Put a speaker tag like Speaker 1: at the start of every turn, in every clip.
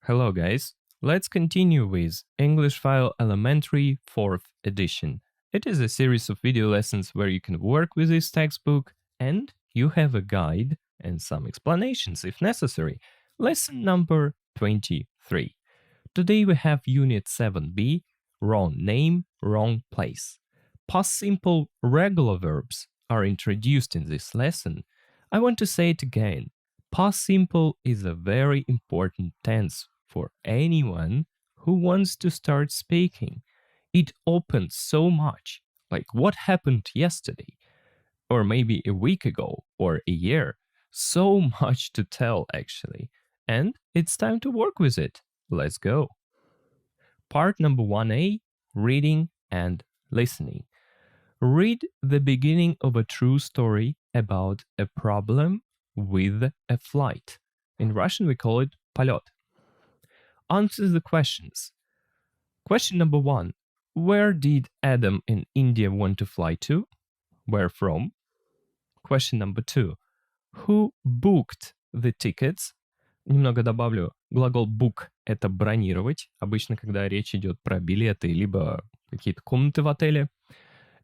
Speaker 1: Hello guys, let's continue with English File Elementary 4th edition. It is a series of video lessons where you can work with this textbook and you have a guide and some explanations if necessary. Lesson number 23. Today we have Unit 7b, Wrong Name, Wrong Place. Past simple regular verbs are introduced in this lesson. I want to say it again. Past simple is a very important tense for anyone who wants to start speaking. It opens so much, like what happened yesterday, or maybe a week ago, or a year. So much to tell, actually. And it's time to work with it. Let's go. Part number 1a, reading and listening. Read the beginning of a true story about a problem with a flight. In Russian, we call it полет. Answer the questions. Question number 1. Where did Adam in India want to fly to? Where from? Question number 2. Who booked the tickets? Немного добавлю. Глагол book – это бронировать. Обычно, когда речь идет про билеты, либо какие-то комнаты в отеле.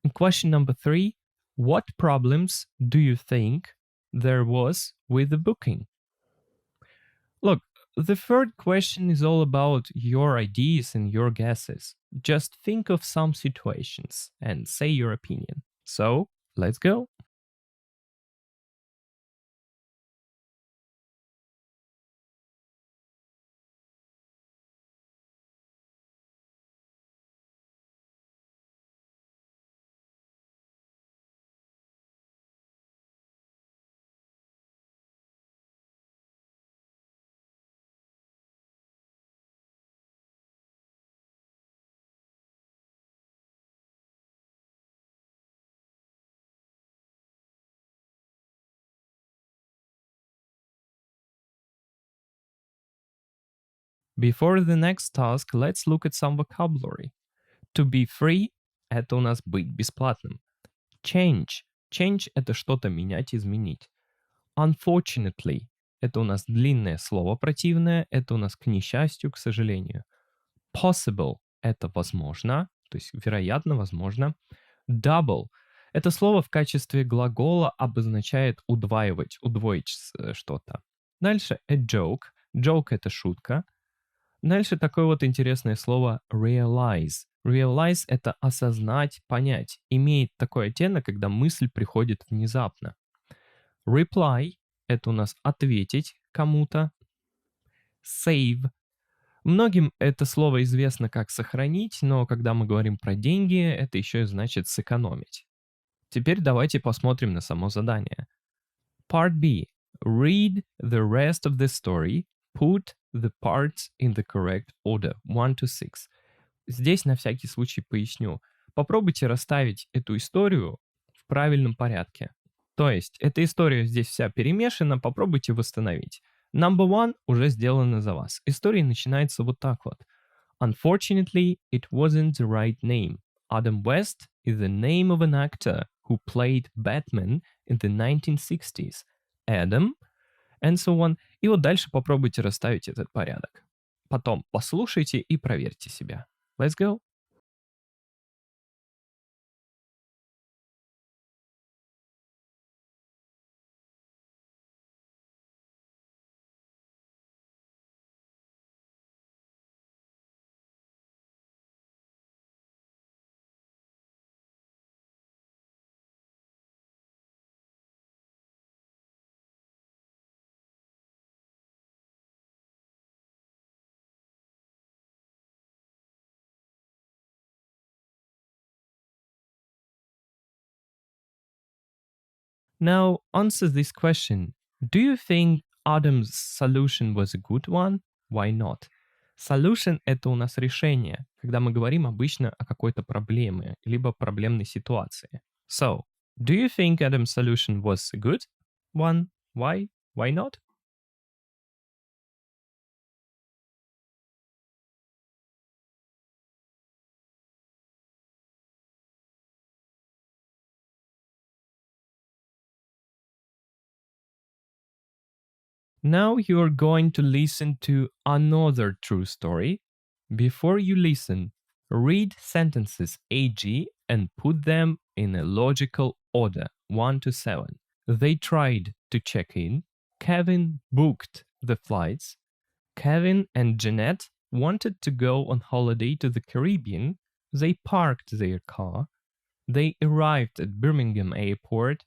Speaker 1: And question number 3. What problems do you think there was with the booking? Look, the third question is all about your ideas and your guesses. Just think of some situations and say your opinion. So, let's go. Before the next task, let's look at some vocabulary. To be free – это у нас быть бесплатным. Change. Change – это что-то менять, изменить. Unfortunately – это у нас длинное слово противное, это у нас к несчастью, к сожалению. Possible – это возможно, то есть вероятно, возможно. Double – это слово в качестве глагола обозначает удваивать, удвоить что-то. Дальше a joke. Joke – это шутка. Дальше такое вот интересное слово realize. Realize – это осознать, понять. Имеет такой оттенок, когда мысль приходит внезапно. Reply – это у нас ответить кому-то. Save. Многим это слово известно как сохранить, но когда мы говорим про деньги, это еще и значит сэкономить. Теперь давайте посмотрим на само задание. Part B. Read the rest of the story. Put the parts in the correct order, 1 to 6. Здесь на всякий случай поясню. Попробуйте расставить эту историю в правильном порядке. То есть, эта история здесь вся перемешана, попробуйте восстановить. Number 1 уже сделано за вас. История начинается вот так вот. Unfortunately, it wasn't the right name. Adam West is the name of an actor who played Batman in the 1960s. Adam, and so on. И вот дальше попробуйте расставить этот порядок. Потом послушайте и проверьте себя. Let's go. Now, answer this question. Do you think Adam's solution was a good one? Why not? Solution – это у нас решение, когда мы говорим обычно о какой-то проблеме, либо проблемной ситуации. So, do you think Adam's solution was a good one? Why? Why not? Now you're going to listen to another true story. Before you listen, read sentences AG and put them in a logical order, 1 to 7. They tried to check in. Kevin booked the flights. Kevin and Jeanette wanted to go on holiday to the Caribbean. They parked their car. They arrived at Birmingham airport.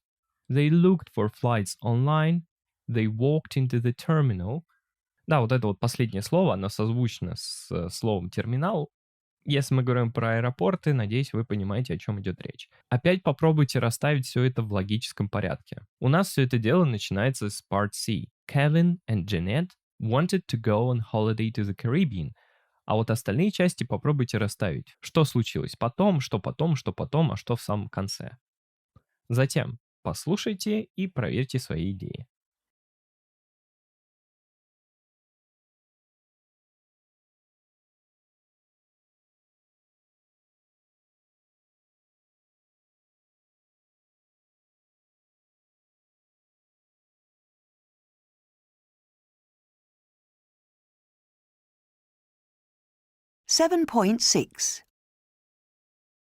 Speaker 1: They looked for flights online. They walked into the terminal. Да, вот это вот последнее слово, оно созвучно с словом терминал. Если мы говорим про аэропорты, надеюсь, вы понимаете, о чем идет речь. Опять попробуйте расставить все это в логическом порядке. У нас все это дело начинается с Part C. Kevin and Jeanette wanted to go on holiday to the Caribbean. А вот остальные части попробуйте расставить. Что случилось потом, что потом, что потом, а что в самом конце. Затем послушайте и проверьте свои идеи.
Speaker 2: (7.6)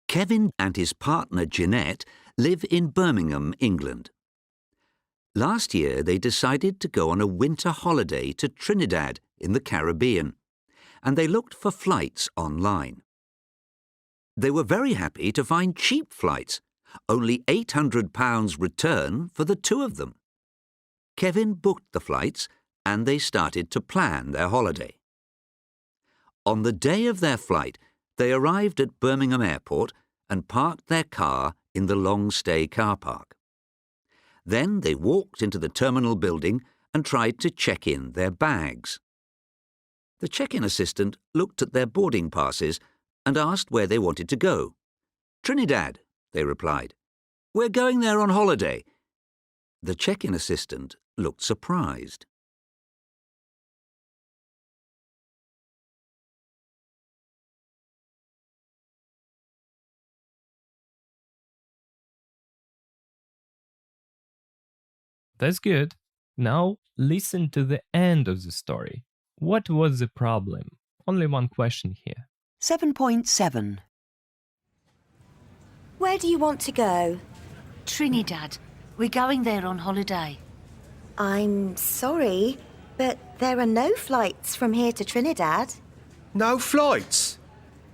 Speaker 3: Kevin and his partner Jeanette live in Birmingham, England. Last year they decided to go on a winter holiday to Trinidad in the Caribbean, and they looked for flights online. They were very happy to find cheap flights, only £800 return for the two of them. Kevin booked the flights and they started to plan their holiday. On the day of their flight, they arrived at Birmingham Airport and parked their car in the long-stay car park. Then they walked into the terminal building and tried to check in their bags. The check-in assistant looked at their boarding passes and asked where they wanted to go. "Trinidad," they replied. "We're going there on holiday." The check-in assistant looked surprised.
Speaker 1: That's good. Now listen to the end of the story. What was the problem? Only one question here.
Speaker 2: 7.7
Speaker 4: Where do you want to go?
Speaker 5: Trinidad. We're going there on holiday.
Speaker 4: I'm sorry, but there are no flights from here to Trinidad.
Speaker 6: No flights?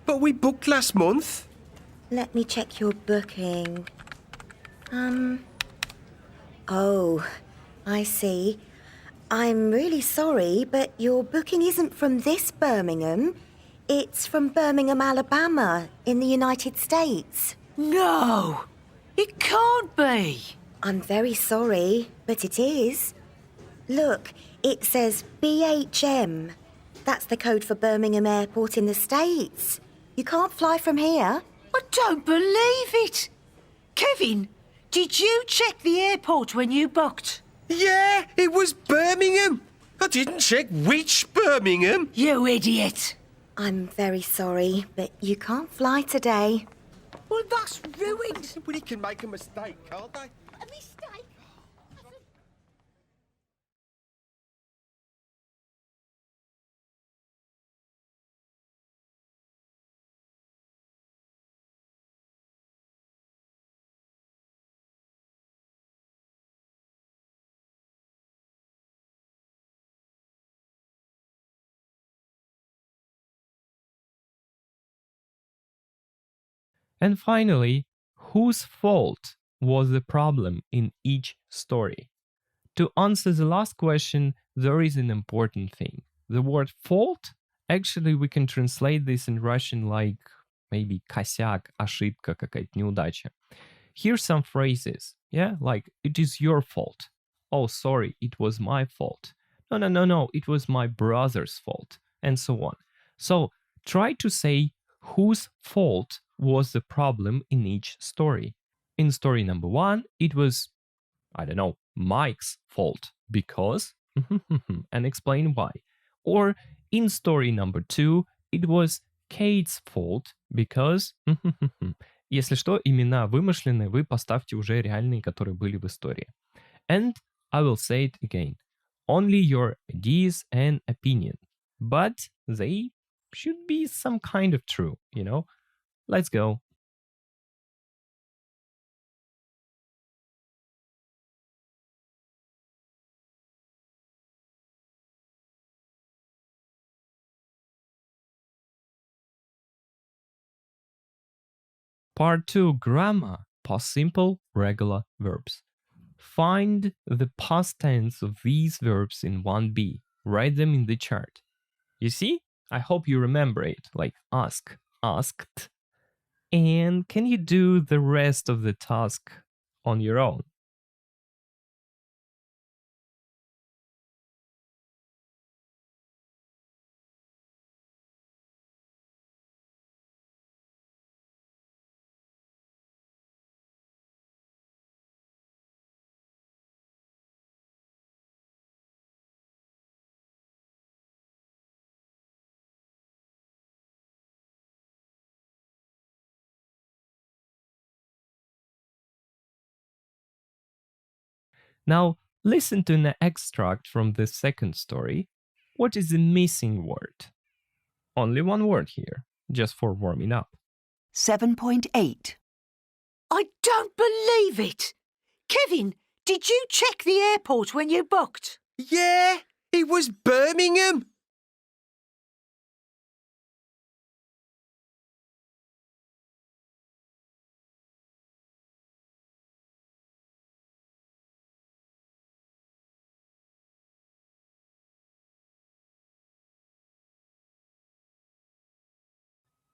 Speaker 6: But we booked last month.
Speaker 4: Let me check your booking. Oh, I see. I'm really sorry, but your booking isn't from this Birmingham. It's from Birmingham, Alabama, in the United States.
Speaker 5: No! It can't be!
Speaker 4: I'm very sorry, but it is. Look, it says BHM. That's the code for Birmingham Airport in the States. You can't fly from here.
Speaker 5: I don't believe it! Kevin, did you check the airport when you booked?
Speaker 6: Yeah, it was Birmingham. I didn't check which Birmingham.
Speaker 5: You idiot!
Speaker 4: I'm very sorry, but you can't fly today.
Speaker 5: Well, that's ruined.
Speaker 6: Everybody can make a mistake, can't they?
Speaker 5: A mistake?
Speaker 1: And finally, whose fault was the problem in each story? To answer the last question, there is an important thing. The word fault, actually we can translate this in Russian like maybe косяк, ошибка, какая-то неудача. Here's some phrases, yeah, like it is your fault. Oh, sorry, it was my fault. No, it was my brother's fault, and so on. So try to say whose fault was the problem in each story. In story number 1, it was, I don't know, Mike's fault because, and explain why. Or in story number 2, it was Kate's fault because, если что, имена вымышленные, вы поставьте уже реальные, которые были в истории. And I will say it again. only your ideas and opinion. But they should be some kind of true, you know? Let's go. Part 2, grammar, past simple, regular verbs. Find the past tense of these verbs in 1b. Write them in the chart. You see? I hope you remember it, like ask, asked. And can you do the rest of the task on your own? Now, listen to an extract from the second story. What is the missing word? Only one word here, just for warming up.
Speaker 2: 7.8.
Speaker 5: I don't believe it! Kevin, did you check the airport when you booked?
Speaker 6: Yeah, it was Birmingham.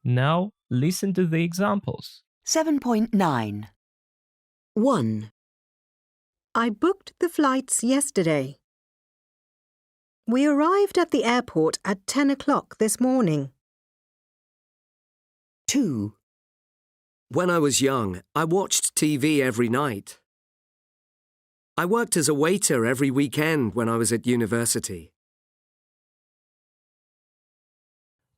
Speaker 1: Now, listen to the examples.
Speaker 2: 7.9.
Speaker 7: 1. I booked the flights yesterday. We arrived at the airport at 10 o'clock this morning.
Speaker 2: 2.
Speaker 8: When I was young, I watched TV every night. I worked as a waiter every weekend when I was at university.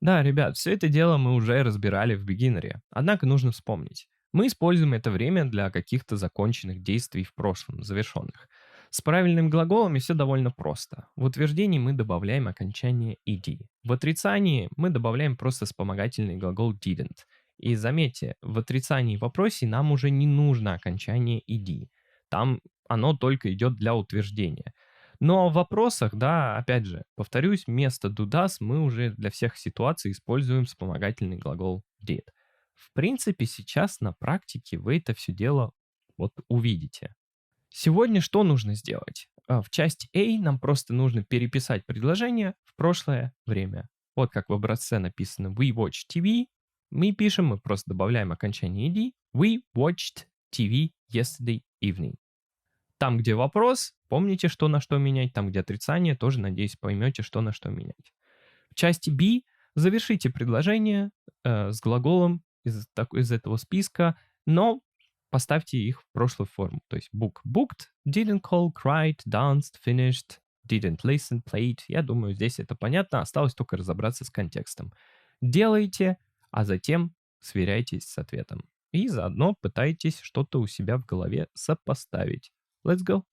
Speaker 1: Да, ребят, все это дело мы уже разбирали в бигинере. Однако нужно вспомнить. Мы используем это время для каких-то законченных действий в прошлом, завершенных. С правильными глаголами все довольно просто. В утверждении мы добавляем окончание ed. В отрицании мы добавляем просто вспомогательный глагол didn't. И заметьте, в отрицании и вопросе нам уже не нужно окончание ed. Там оно только идет для утверждения. Но в вопросах, да, опять же, повторюсь, вместо do does мы уже для всех ситуаций используем вспомогательный глагол did. В принципе, сейчас на практике вы это все дело вот увидите. Сегодня что нужно сделать? В части A нам просто нужно переписать предложение в прошлое время. Вот как в образце написано We watched TV. Мы пишем, мы просто добавляем окончание ed. We watched TV yesterday evening. Там, где вопрос, помните, что на что менять. Там, где отрицание, тоже, надеюсь, поймете, что на что менять. В части B завершите предложение с глаголом из этого списка, но поставьте их в прошлую форму. То есть book, booked, didn't call, cried, danced, finished, didn't listen, played. Я думаю, здесь это понятно. Осталось только разобраться с контекстом. Делайте, а затем сверяйтесь с ответом. И заодно пытайтесь что-то у себя в голове сопоставить. Let's go.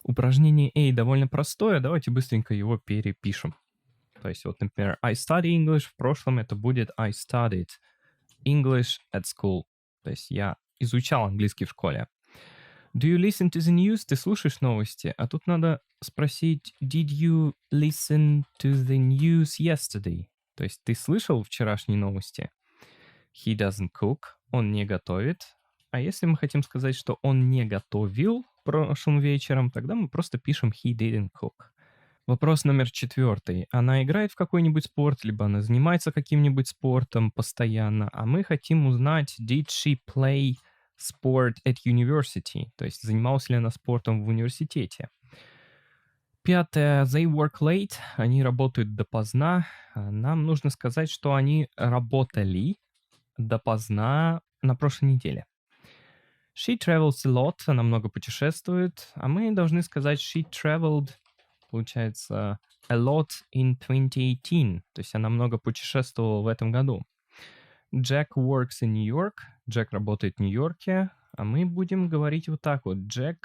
Speaker 1: Упражнение A довольно простое, давайте быстренько его перепишем. То есть вот, например, I study English, в прошлом это будет I studied English at school. То есть я изучал английский в школе. Do you listen to the news? Ты слушаешь новости? А тут надо спросить Did you listen to the news yesterday? То есть ты слышал вчерашние новости? He doesn't cook. Он не готовит. А если мы хотим сказать, что он не готовил прошлым вечером, тогда мы просто пишем he didn't cook. Вопрос номер 4. Она играет в какой-нибудь спорт, либо она занимается каким-нибудь спортом постоянно, а мы хотим узнать did she play sport at university? То есть занималась ли она спортом в университете. 5. They work late. Они работают допоздна. Нам нужно сказать, что они работали допоздна на прошлой неделе. She travels a lot, она много путешествует, а мы должны сказать she traveled, получается, a lot in 2018, то есть она много путешествовала в этом году. Jack works in New York, Джек работает в Нью-Йорке, а мы будем говорить вот так вот. Jack,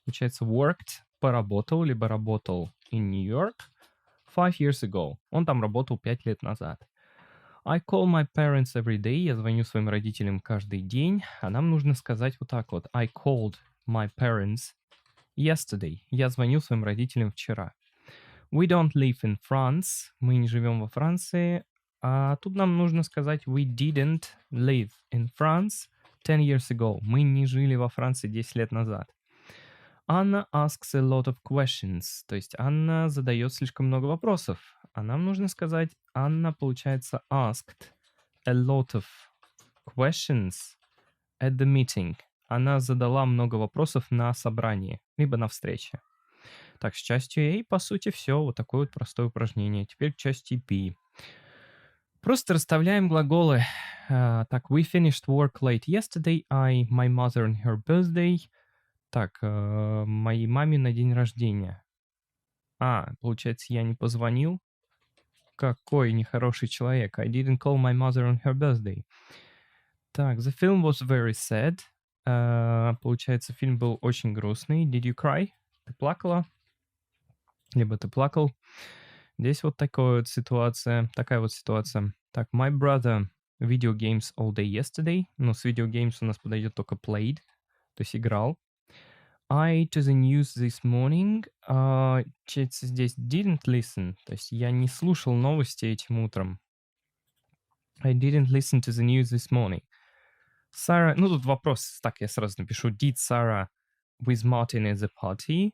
Speaker 1: получается, worked, поработал, либо работал in New York 5 years ago. Он там работал 5 лет назад. I call my parents every day. Я звоню своим родителям каждый день. А нам нужно сказать вот так вот. I called my parents yesterday. Я звоню своим родителям вчера. We don't live in France. Мы не живем во Франции. А тут нам нужно сказать we didn't live in France 10 years ago. Мы не жили во Франции 10 лет назад. Anna asks a lot of questions. То есть Анна задает слишком много вопросов. А нам нужно сказать Анна, получается, asked a lot of questions at the meeting. Она задала много вопросов на собрании, либо на встрече. Так, с частью A, по сути, все. Вот такое вот простое упражнение. Теперь к части B. Просто расставляем глаголы. Так, we finished work late yesterday. My mother on her birthday. Так, моей маме на день рождения. Получается, я не позвонил. Какой нехороший человек. I didn't call my mother on her birthday. Так, the film was very sad. Получается, фильм был очень грустный. Did you cry? Ты плакала? Либо ты плакал. Здесь вот такая вот ситуация. Так, my brother video games all day yesterday. Но с video games у нас подойдет только played, то есть играл. I to the news this morning. Здесь didn't listen, то есть я не слушал новости этим утром. I didn't listen to the news this morning. Sarah, тут вопрос, так я сразу напишу. Did Sarah with Martin at the party?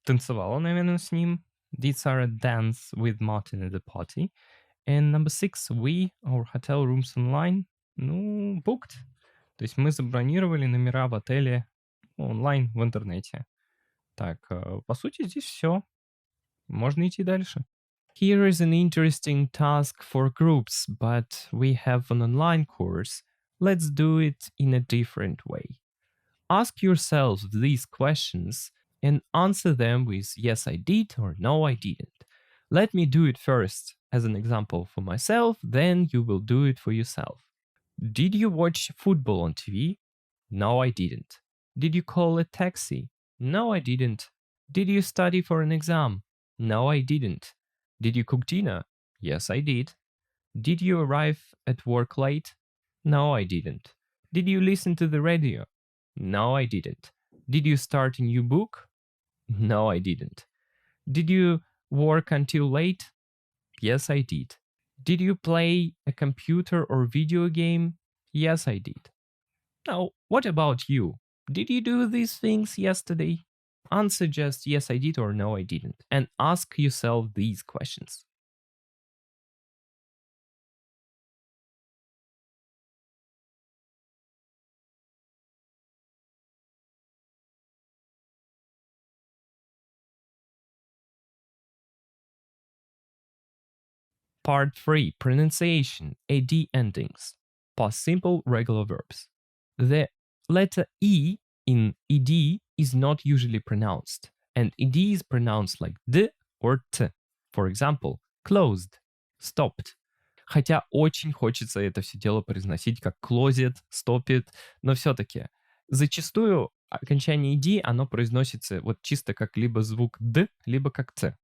Speaker 1: Танцевала, наверное, с ним. Did Sarah dance with Martin at the party? And number 6, we, our hotel rooms online. Booked. То есть мы забронировали номера в отеле онлайн в интернете. Так, по сути, здесь все. Можно идти дальше. Here is an interesting task for groups, but we have an online course. Let's do it in a different way. Ask yourselves these questions and answer them with yes, I did or no, I didn't. Let me do it first as an example for myself, then you will do it for yourself. Did you watch football on TV? No, I didn't. Did you call a taxi? No, I didn't. Did you study for an exam? No, I didn't. Did you cook dinner? Yes, I did. Did you arrive at work late? No, I didn't. Did you listen to the radio? No, I didn't. Did you start a new book? No, I didn't. Did you work until late? Yes, I did. Did you play a computer or video game? Yes, I did. Now, what about you? Did you do these things yesterday? Answer just yes, I did or no, I didn't. And ask yourself these questions. Part 3. Pronunciation. AD endings. Past simple regular verbs. The letter E in ED is not usually pronounced, and ED is pronounced like D or T. For example, closed, stopped. Хотя очень хочется это все дело произносить как closet, stopped, но все-таки зачастую окончание ED, оно произносится вот чисто как либо звук D, либо как T.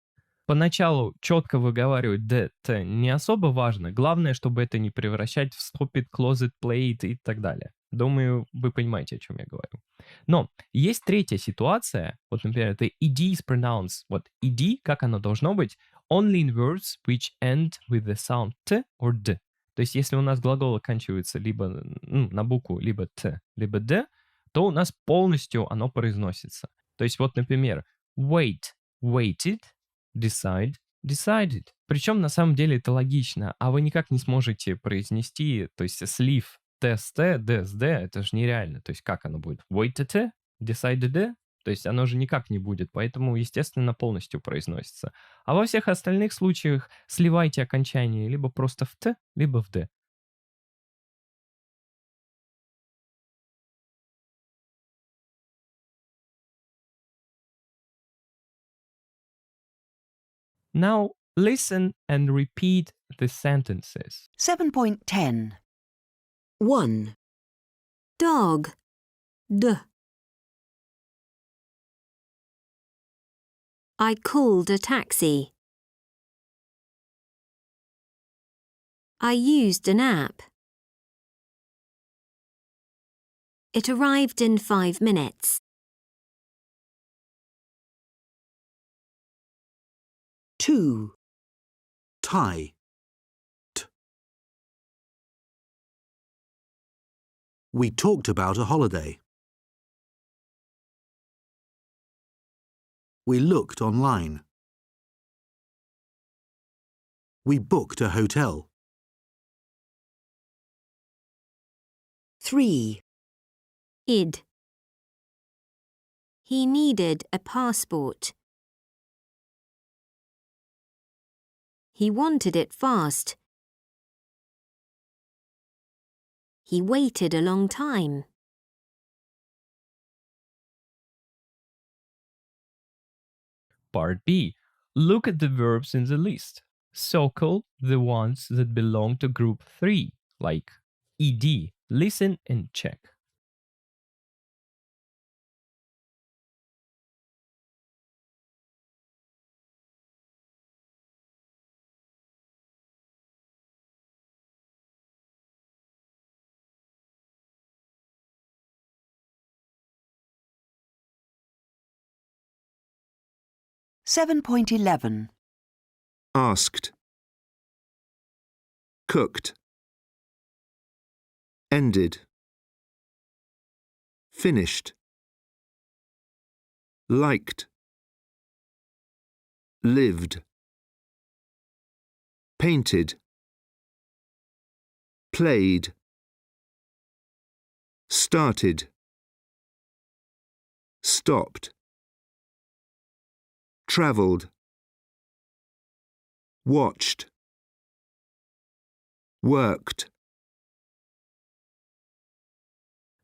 Speaker 1: Поначалу четко выговаривать D, T не особо важно. Главное, чтобы это не превращать в stop it, close it, play it и так далее. Думаю, вы понимаете, о чем я говорю. Но есть третья ситуация. Вот, например, это ED is pronounced. Вот ED, как оно должно быть, only in words which end with the sound T or D. То есть, если у нас глагол оканчивается либо на букву, либо T, либо D, то у нас полностью оно произносится. То есть, вот, например, wait, waited, decide, decided. Причем на самом деле это логично, а вы никак не сможете произнести, то есть слив T-S-T, D-S-D, это же нереально. То есть как оно будет? Waited, decided, то есть оно же никак не будет, поэтому, естественно, полностью произносится. А во всех остальных случаях сливайте окончание либо просто в T, либо в D. Now listen and repeat the sentences.
Speaker 2: 7.10.
Speaker 7: 1. Dog. D. I called a taxi. I used an app. It arrived in 5 minutes.
Speaker 2: 2.
Speaker 3: Tie. We talked about a holiday. We looked online. We booked a hotel.
Speaker 2: 3.
Speaker 7: Id. He needed a passport. He wanted it fast. He waited a long time.
Speaker 1: Part B. Look at the verbs in the list. Circle the ones that belong to group 3, like ed. Listen and check.
Speaker 2: Seven point 11.
Speaker 9: Asked. Cooked. Ended. Finished. Liked. Lived. Painted. Played. Started. Stopped. Travelled. Watched. Worked.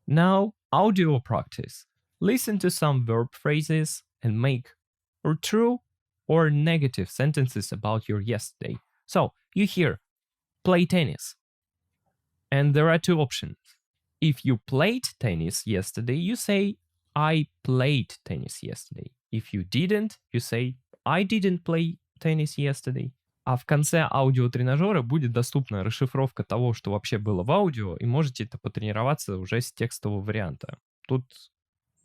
Speaker 1: Now, audio practice. Listen to some verb phrases and make or true or negative sentences about your yesterday. So, you hear play tennis. And there are two options. If you played tennis yesterday, you say I played tennis yesterday. If you didn't, you say I didn't play tennis yesterday. А в конце аудиотренажера будет доступна расшифровка того, что вообще было в аудио, и можете это потренироваться уже с текстового варианта. Тут,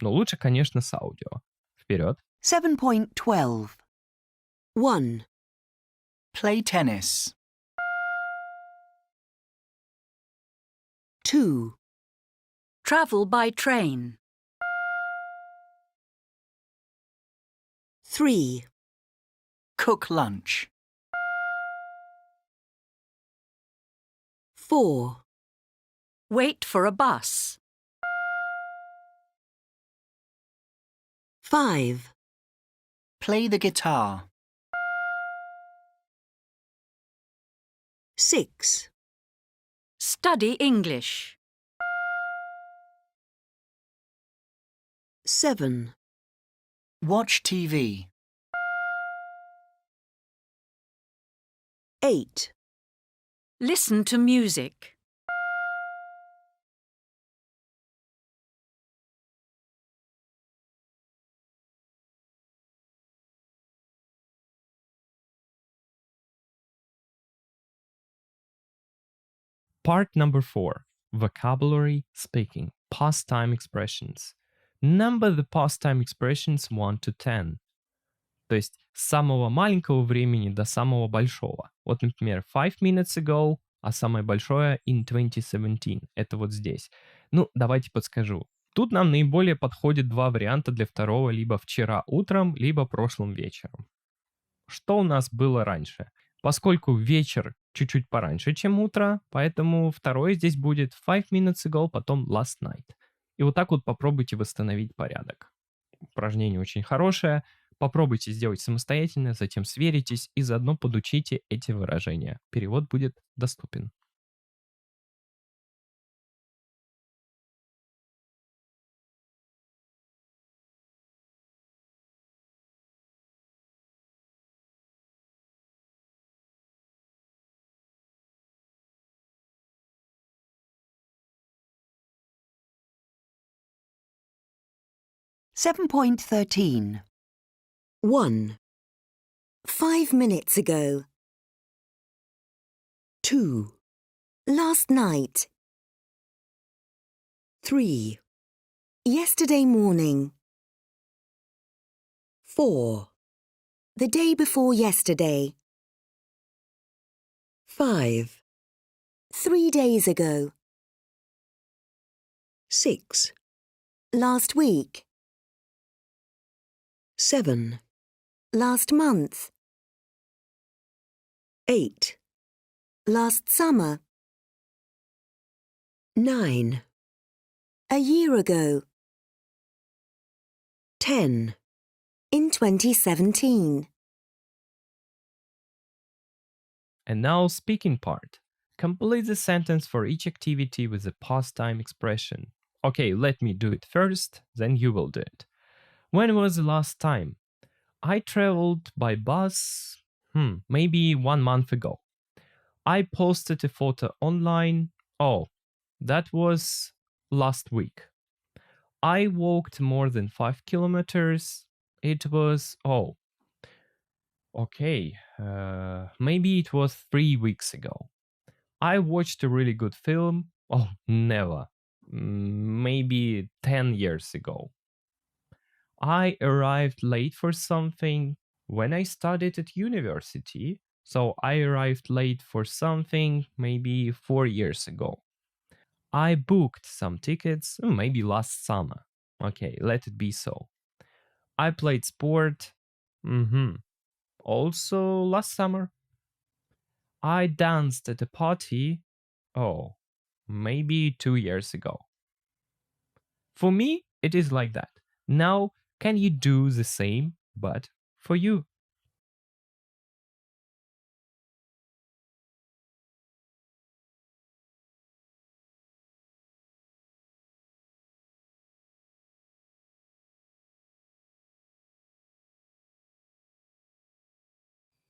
Speaker 1: лучше, конечно, с аудио. Вперед!
Speaker 2: 7.12. 1.
Speaker 6: Play tennis.
Speaker 2: 2.
Speaker 5: Travel by train.
Speaker 2: 3.
Speaker 6: Cook lunch.
Speaker 2: 4.
Speaker 5: Wait for a bus.
Speaker 2: 5.
Speaker 6: Play the guitar.
Speaker 2: 6.
Speaker 5: Study English.
Speaker 2: 7.
Speaker 6: Watch TV.
Speaker 2: 8.
Speaker 5: Listen to music.
Speaker 1: Part number 4. Vocabulary speaking. Past time expressions. Number the past time expressions 1 to 10. То есть с самого маленького времени до самого большого. Вот, например, 5 minutes ago, а самое большое in 2017. Это вот здесь. Давайте подскажу. Тут нам наиболее подходит два варианта для второго: либо вчера утром, либо прошлым вечером. Что у нас было раньше? Поскольку вечер чуть-чуть пораньше, чем утро, поэтому второе здесь будет 5 minutes ago, потом last night. И вот так вот попробуйте восстановить порядок. Упражнение очень хорошее. Попробуйте сделать самостоятельно, затем сверитесь и заодно подучите эти выражения. Перевод будет доступен.
Speaker 2: 7.13. 1,
Speaker 4: 5 minutes ago.
Speaker 2: 2,
Speaker 4: Last night.
Speaker 2: 3,
Speaker 4: Yesterday morning.
Speaker 2: 4,
Speaker 4: The day before yesterday.
Speaker 2: 5,
Speaker 4: 3 days ago.
Speaker 2: 6,
Speaker 4: Last week.
Speaker 2: 7,
Speaker 4: Last month.
Speaker 2: 8,
Speaker 4: Last summer.
Speaker 2: 9,
Speaker 4: A year ago.
Speaker 2: 10.
Speaker 4: In 2017.
Speaker 1: And now speaking part. Complete the sentence for each activity with a past time expression. Okay, let me do it first, then you will do it. When was the last time? I traveled by bus, maybe 1 month ago. I posted a photo online. Oh, that was last week. I walked more than 5 kilometers. It was, maybe it was 3 weeks ago. I watched a really good film. Oh, never. Maybe 10 years ago. I arrived late for something when I studied at university. So I arrived late for something maybe 4 years ago. I booked some tickets maybe last summer. Okay, let it be so. I played sport. Also last summer. I danced at a party. Oh, maybe 2 years ago. For me, it is like that. Now, can you do the same, but for you?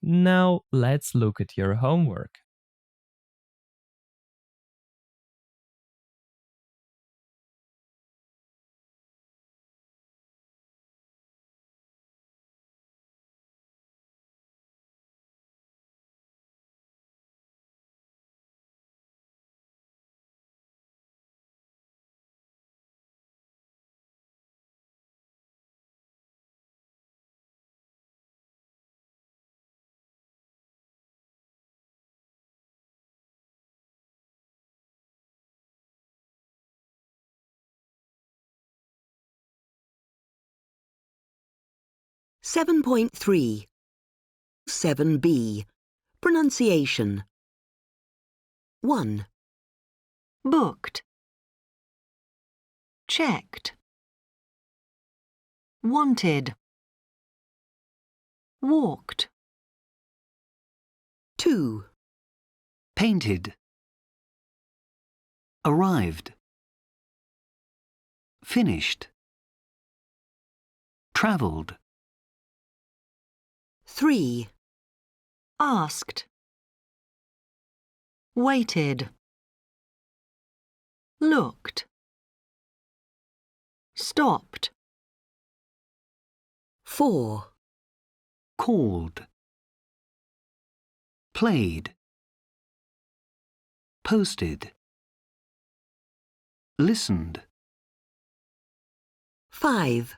Speaker 1: Now, let's look at your homework.
Speaker 2: Seven point 3. 7b. Pronunciation. 1.
Speaker 7: Booked. Checked. Wanted. Walked.
Speaker 2: 2.
Speaker 3: Painted. Arrived. Finished. Travelled.
Speaker 2: 3.
Speaker 7: Asked. Waited. Looked. Stopped.
Speaker 2: 4.
Speaker 3: Called. Played. Posted. Listened.
Speaker 2: 5.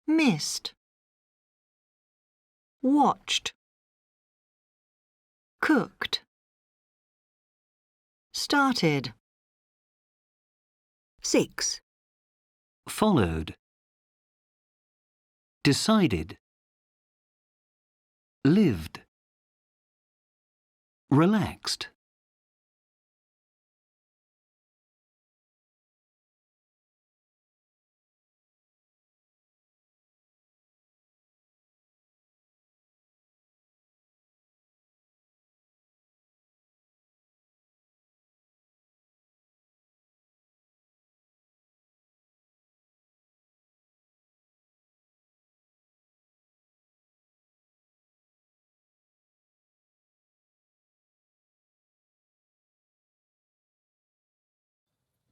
Speaker 7: Missed. Watched. Cooked. Started.
Speaker 2: 6.
Speaker 3: Followed. Decided. Lived. Relaxed.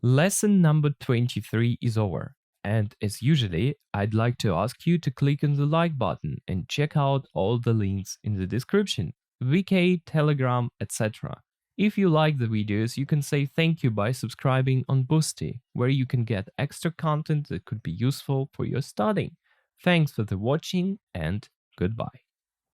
Speaker 1: Lesson number 23 is over. And as usually, I'd like to ask you to click on the like button and check out all the links in the description, VK, Telegram, etc. If you like the videos, you can say thank you by subscribing on Boosty, where you can get extra content that could be useful for your studying. Thanks for the watching and goodbye.